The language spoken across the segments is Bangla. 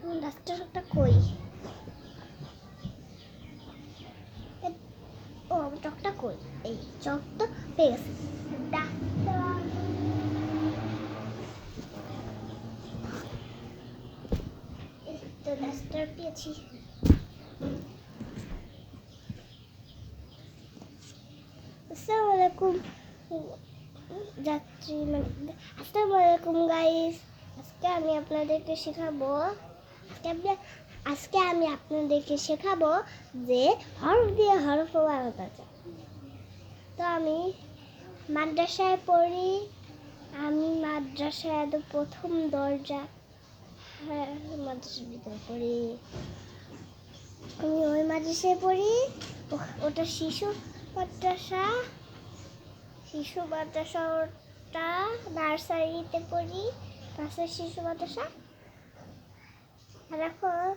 ডাস্টারটা কই? ও চকটা কই? এই চক তো পেয়ে গেছি। ডাস্টার এই তো ডাস্টার পেয়েছি। আসসালামু আলাইকুম যাত্রী, আসসালামু আলাইকুম গাইস। আজকে আমি আপনাদেরকে শেখাবো যে হরফ দিয়ে হরফ বানাতে যায়। তো আমি মাদ্রাসায় পড়ি। আমি মাদ্রাসায় প্রথম দরজা মাদ্রাসার ভিতরে পড়ি। আমি ওই মাদ্রাসায় পড়ি, ওটা শিশু মাদ্রাসা, ওটা নার্সারিতে পড়ি, নার্সারি শিশু মাদ্রাসা। আর এখন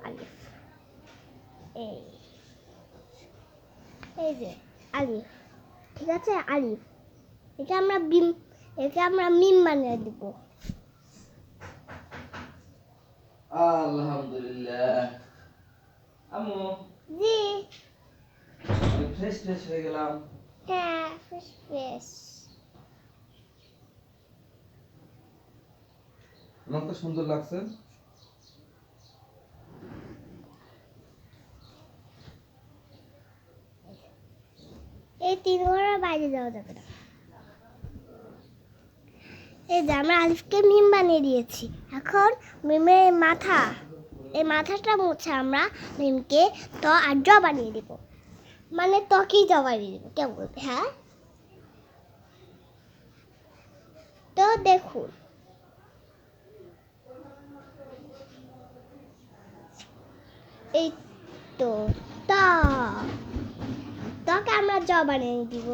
আলিফ, এই যে আলিফ, ঠিক আছে? আলিফ একে আমরা মিম বানিয়ে দিব। আলহামদুলিল্লাহ। আম্মু জি, আমি ফ্রেশ হয়ে গেলাম। হ্যাঁ, ফ্রেশ। আমার তো সুন্দর লাগছে। এই 3 ঘরের বাইরে যাওয়া যাবে না। এই যে আমরা আলিফকে মিম বানিয়ে দিয়েছি। এখন মিমের এই মাথাটা মুছে আমরা মিমকে ত আর জ বানিয়ে দিব। মানে ত্বকেই জ বানিয়ে দিব। কেমন বলবে? হ্যাঁ, তো দেখুন, এই তো ত্বকে আমরা জ বানিয়ে দিব।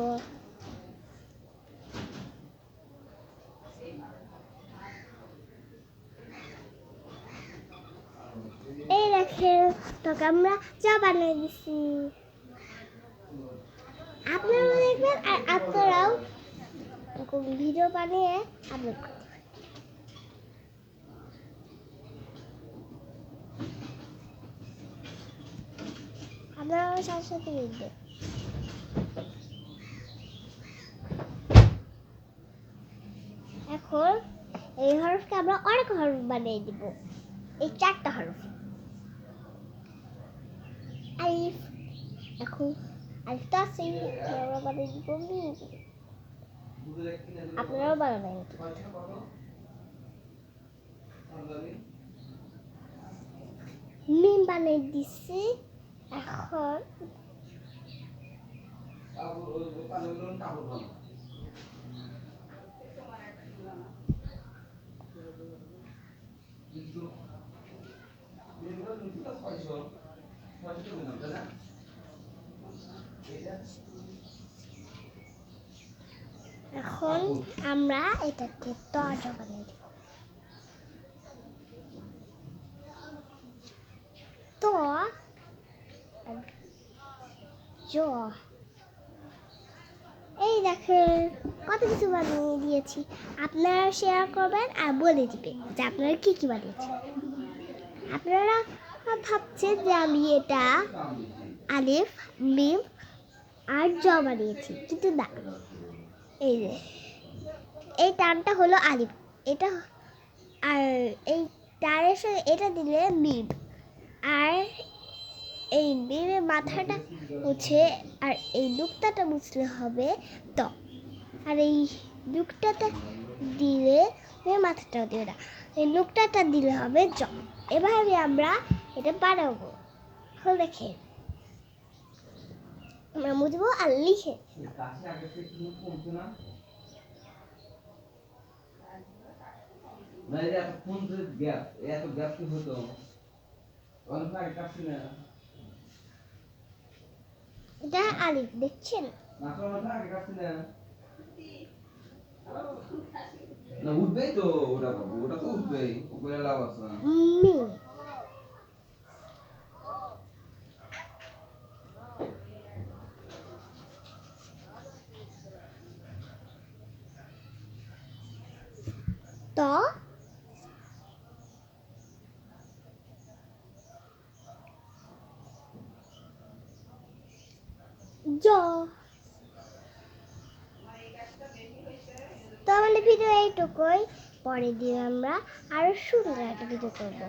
এই দেখেন, ত্বকে আমরা জ বানিয়ে দিছি। আপনারাও দেখবেন আর আপনারাও ভিডিও বানিয়ে আপলোড করতে পারেন। আপনারাও সাথে দেখবেন। এখন এই হরফকে আমরা অনেক হরফ বানিয়ে দিব। এই 4টা হরফ আলিফ। এখন আলিফ তো আছে, আমরা বানিয়ে দিব মিম। আপনারাও বানাবেন। মিম বানিয়ে দিচ্ছি। এখন আমরা এটাকে দরজা বানিয়ে দিব। তো জ, এই দেখেন কত কিছু বানিয়ে দিয়েছি। আপনারা শেয়ার করবেন আর বলে দিবেন যে আপনারা কি কি বানিয়েছেন। আপনারা ভাবছেন যে আমি এটা আলিফ, মিম আর জ বানিয়েছি, কিন্তু না। এই যে এই টানটা হলো আলিফ, এটা, আর এই টানের সাথে এটা দিলে মিম, আর এই মিমের মাথাটা মুছে আর এই নুক্তাটা মুছলে হবে ত, আর এই নুক্তাটা দিলে মাথাটাও দিবে না, এই নুক্তাটা দিলে হবে জ। এভাবে আমরা এটা বানাবো। দেখে আমরা মুছবো আর লিখে। এটা আলিফ, দেখছেন? না উঠবেই তো, ওটা তো উঠবেই, উপরে লাভ আছে না। ত জ। তো আমাদের ভিডিও এইটুকুই, পরের দিন আমরা আরো সুন্দর একটা ভিডিও করবো।